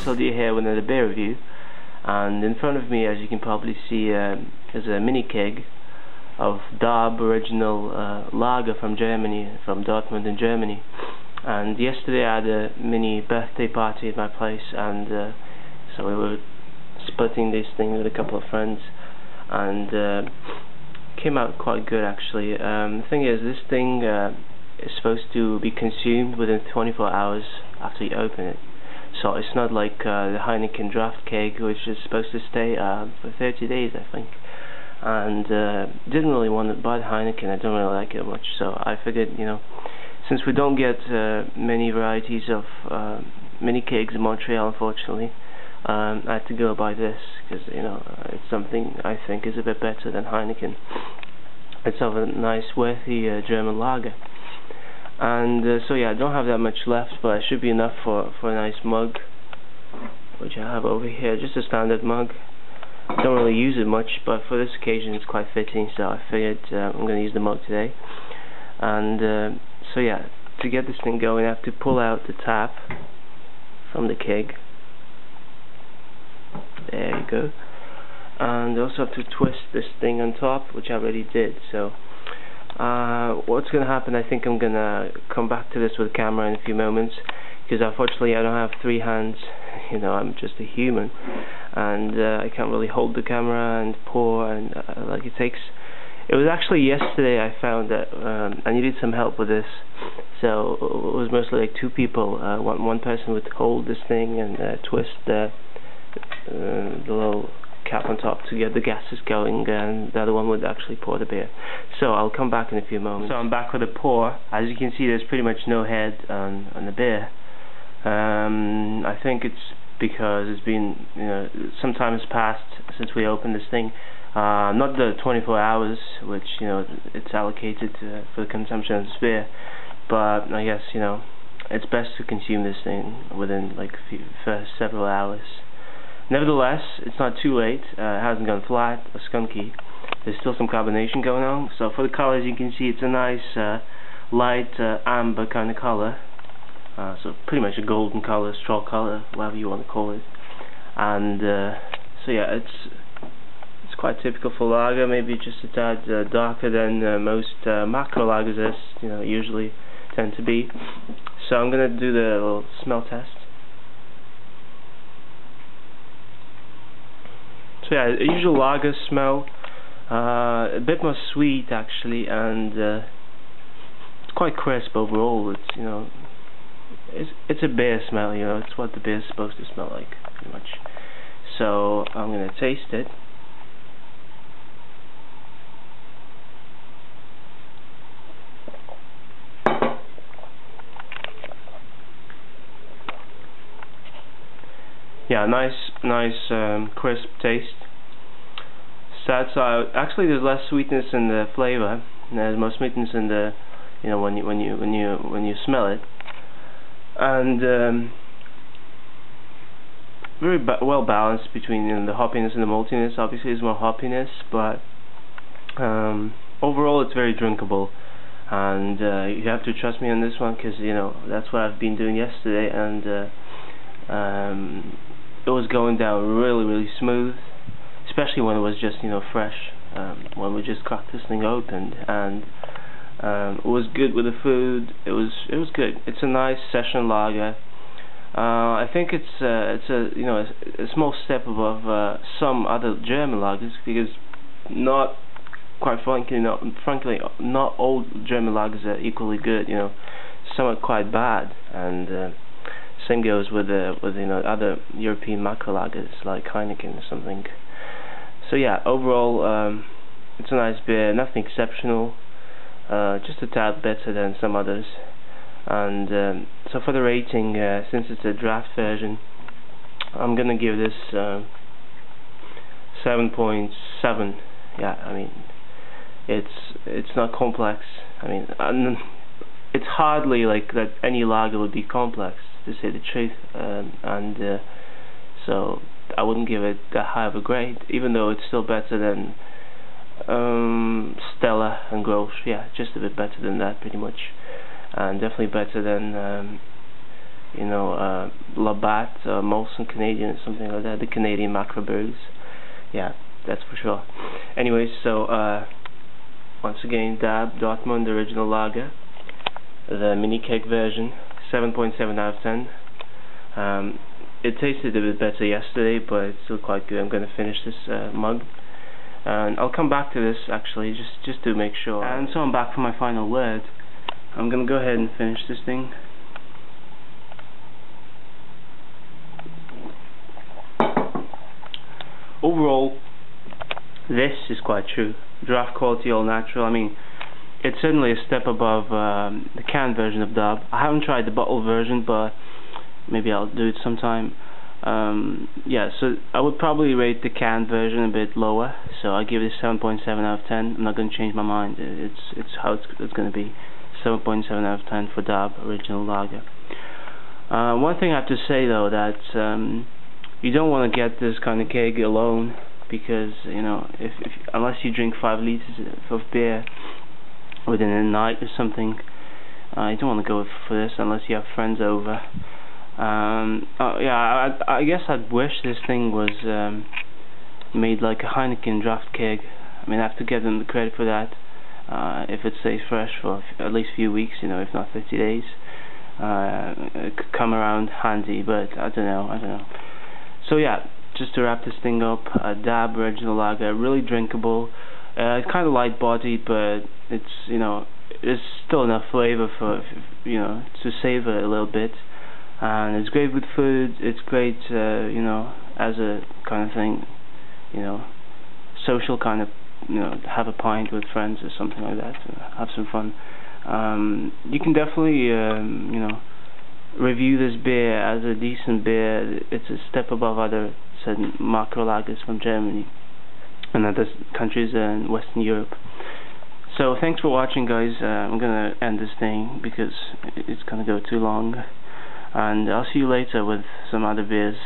told you here within the beer review. And in front of me, as you can probably see, is a mini-keg of Darb original lager from Germany, from Dortmund in Germany. And yesterday I had a mini birthday party at my place, and so we were splitting this thing with a couple of friends, and came out quite good actually. The thing is, this thing is supposed to be consumed within 24 hours after you open it. So it's not like the Heineken draft keg, which is supposed to stay for 30 days, I think. And didn't really want to buy the Heineken. I don't really like it much. So I figured, since we don't get many varieties of mini-kegs in Montreal, unfortunately, I had to go buy this because it's something I think is a bit better than Heineken. It's of a nice, worthy German lager. And so yeah, I don't have that much left, but it should be enough for a nice mug, which I have over here, just a standard mug. Don't really use it much, but for this occasion it's quite fitting, so I figured I'm going to use the mug today. And so yeah, to get this thing going I have to pull out the tap from the keg. There you go. And I also have to twist this thing on top, which I already did. So what's going to happen, I think I'm going to come back to this with a camera in a few moments, because unfortunately I don't have 3 hands. I'm just a human, and I can't really hold the camera and pour, and like it was actually yesterday I found that I needed some help with this, so it was mostly like 2 people. One person would hold this thing and twist the little cap on top to get the gases going, and the other one would actually pour the beer. So I'll come back in a few moments. So I'm back with the pour. As you can see, there's pretty much no head on the beer. I think it's because it's been, some time has passed since we opened this thing. Not the 24 hours, which it's allocated for the consumption of this beer, but I guess it's best to consume this thing within like first several hours. Nevertheless, it's not too late. It hasn't gone flat or skunky. There's still some carbonation going on. So for the colors, you can see it's a nice light amber kind of color. So pretty much a golden color, straw color, whatever you want to call it. And so yeah, it's quite typical for lager. Maybe just a tad darker than most macro lagers usually tend to be. So I'm gonna do the little smell test. So yeah, a usual lager smell, a bit more sweet actually, and it's quite crisp overall. It's a beer smell, it's what the beer is supposed to smell like, pretty much. So I'm gonna taste it. Yeah, nice crisp taste. Sad side, actually there's less sweetness in the flavor. There's more sweetness in the, when you smell it. And very well balanced between the hoppiness and the maltiness. Obviously there's more hoppiness, but overall it's very drinkable. And you have to trust me on this one, because that's what I've been doing yesterday, and it was going down really smooth, especially when it was just fresh, when we just cracked this thing open, and it was good with the food. It was good. It's a nice session lager. I think it's a small step above some other German lagers, because frankly not all German lagers are equally good. Some are quite bad, and same goes with other European macro lagers like Heineken or something. So yeah, overall it's a nice beer, nothing exceptional, just a tad better than some others. And so for the rating, since it's a draft version, I'm gonna give this 7.7. Yeah, I mean it's not complex. I mean it's hardly like that any lager would be complex, to say the truth, and so I wouldn't give it that high of a grade, even though it's still better than Stella and Grolsch. Yeah, just a bit better than that, pretty much, and definitely better than you know, Labatt, Molson Canadian, or something like that, the Canadian macro brews. Yeah, that's for sure. Anyways, so once again, DAB Dortmund Original Lager, the Mini-keg version, 7.7 out of 10. It tasted a bit better yesterday, but it's still quite good. I'm going to finish this mug, and I'll come back to this actually, just to make sure. And so I'm back for my final word. I'm going to go ahead and finish this thing. Overall, this is quite true. Draft quality, all natural. I mean, it's certainly a step above the canned version of DAB. I haven't tried the bottle version, but maybe I'll do it sometime. Yeah, so I would probably rate the canned version a bit lower. So I give it a 7.7 out of 10. I'm not going to change my mind. It's how it's going to be. 7.7 out of 10 for DAB Original Lager. One thing I have to say though, that you don't want to get this kind of keg alone, because you know, if unless you drink 5 liters of beer within a night or something, you don't want to go for this unless you have friends over. Yeah, I guess I'd wish this thing was made like a Heineken draft keg. I mean, I have to give them the credit for that. If it stays fresh for at least a few weeks, you know, if not 50 days, it could come around handy, but I don't know. So yeah, just to wrap this thing up, DAB Original Lager, really drinkable. It's kind of light bodied, but it's, you know, there's still enough flavor for, you know, to savor a little bit. And it's great with food. It's great, you know, as a kind of thing, you know, social kind of, you know, have a pint with friends or something like that, have some fun. You can definitely, you know, review this beer as a decent beer. It's a step above other certain macro lagers from Germany and other countries in Western Europe. So thanks for watching, guys. I'm gonna end this thing because it's gonna go too long, and I'll see you later with some other beers.